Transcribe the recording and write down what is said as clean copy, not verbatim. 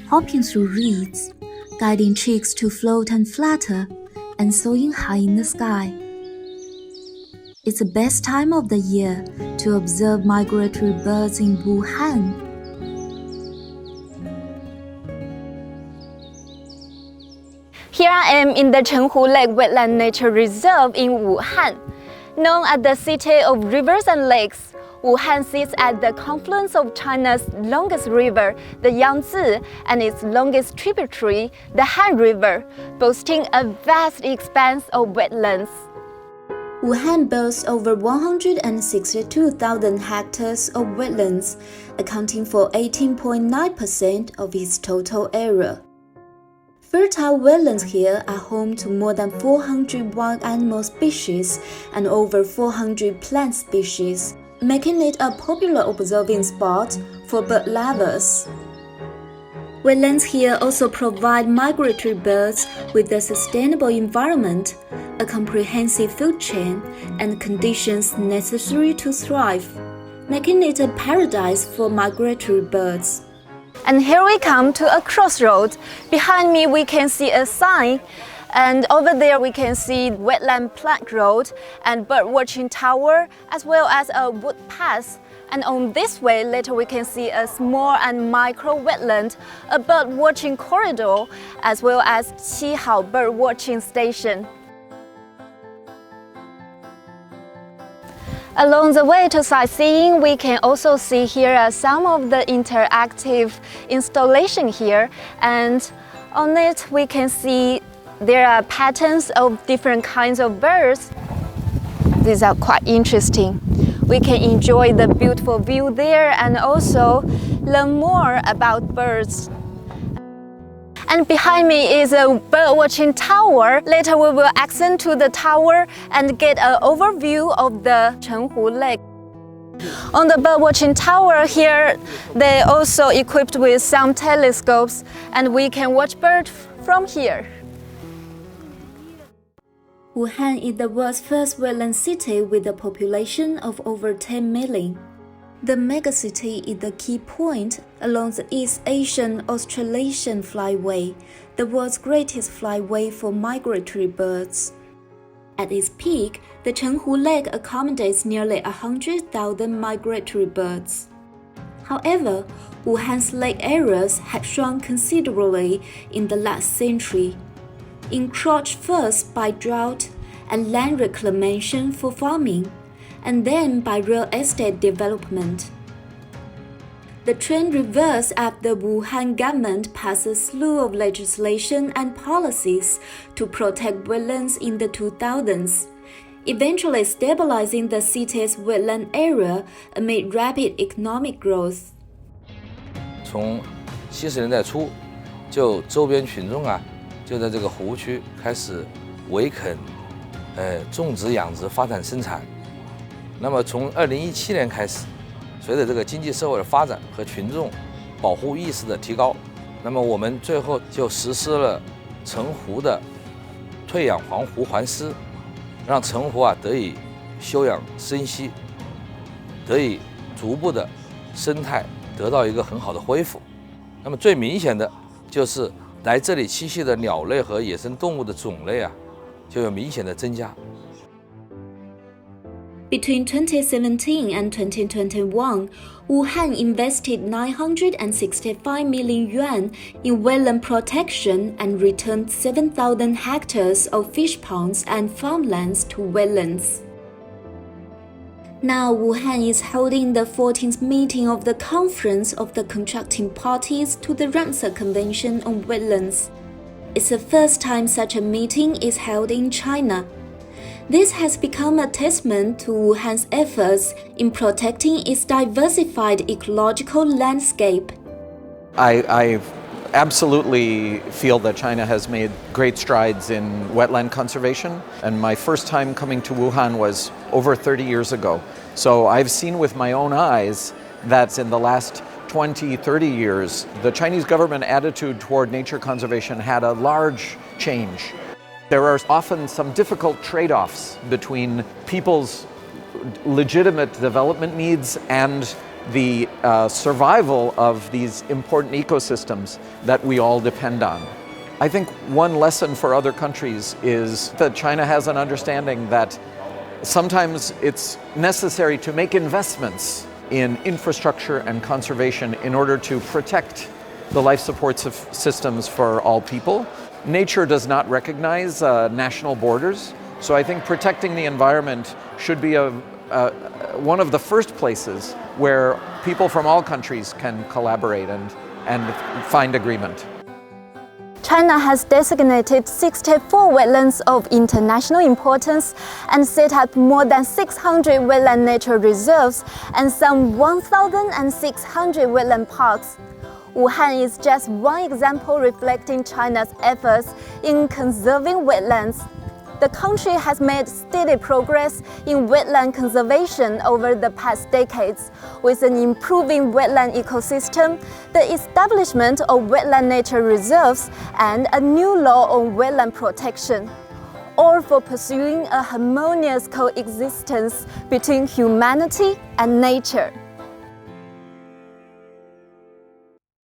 hopping through reeds, guiding chicks to float and flutter, and soaring high in the sky. It's the best time of the year to observe migratory birds in Wuhan. Here I am in the Xinhua Lake Wetland Nature Reserve in Wuhan. Known as the city of rivers and lakes, Wuhan sits at the confluence of China's longest river, the Yangtze, and its longest tributary, the Han River, boasting a vast expanse of wetlands. Wuhan boasts over 162,000 hectares of wetlands, accounting for 18.9% of its total area. Fertile wetlands here are home to more than 400 wild animal species and over 400 plant species, making it a popular observing spot for bird lovers. Wetlands here also provide migratory birds with a sustainable environment, a comprehensive food chain, and conditions necessary to thrive, making it a paradise for migratory birds. And here we come to a crossroad. Behind me we can see a sign, and over there we can see wetland plank road and bird watching tower, as well as a wood path. And on this way later we can see a small and micro wetland, a bird watching corridor, as well as Qihao bird watching station. Along the way to sightseeing, we can also see here some of the interactive installation here, and on it we can see there are patterns of different kinds of birds. These are quite interesting. We can enjoy the beautiful view there and also learn more about birds. And behind me is a bird watching tower. Later we will ascend to the tower and get an overview of the Xinhua Lake. On the bird watching tower here, they also equipped with some telescopes, and we can watch birds from here. Wuhan is the world's first wetland city with a population of over 10 million. The megacity is the key point along the East Asian Australasian Flyway, the world's greatest flyway for migratory birds. At its peak, the Xinhua Lake accommodates nearly 100,000 migratory birds. However, Wuhan's lake areas have shrunk considerably in the last century, encroached first by drought and land reclamation for farming, and then by real estate development. The trend reversed after the Wuhan government passed a slew of legislation and policies to protect wetlands in the 2000s, eventually stabilizing the city's wetland area amid rapid economic growth. 从70年代初，就周边群众就在这个湖区开始围垦，种植、养殖、发展生产。那么从2017年开始，随着这个经济社会的发展和群众保护意识的提高，那么我们最后就实施了城湖的退养还湖还湿，让城湖得以休养生息，得以逐步的生态得到一个很好的恢复。那么最明显的就是来这里栖息的鸟类和野生动物的种类就有明显的增加。Between 2017 and 2021, Wuhan invested 965 million yuan in wetland protection and returned 7,000 hectares of fish ponds and farmlands to wetlands. Now, Wuhan is holding the 14th meeting of the Conference of the Contracting Parties to the Ramsar Convention on Wetlands. It's the first time such a meeting is held in China. This has become a testament to Wuhan's efforts in protecting its diversified ecological landscape. I absolutely feel that China has made great strides in wetland conservation, and my first time coming to Wuhan was over 30 years ago. So I've seen with my own eyes that in the last 20, 30 years, the Chinese government attitude toward nature conservation had a large change. There are often some difficult trade-offs between people's legitimate development needs and the survival of these important ecosystems that we all depend on. I think one lesson for other countries is that China has an understanding that sometimes it's necessary to make investments in infrastructure and conservation in order to protect the life support systems for all people. Nature does not recognize national borders, so I think protecting the environment should be one of the first places where people from all countries can collaborate and find agreement. China has designated 64 wetlands of international importance and set up more than 600 wetland nature reserves and some 1,600 wetland parks. Wuhan is just one example reflecting China's efforts in conserving wetlands. The country has made steady progress in wetland conservation over the past decades, with an improving wetland ecosystem, the establishment of wetland nature reserves, and a new law on wetland protection, all for pursuing a harmonious coexistence between humanity and nature.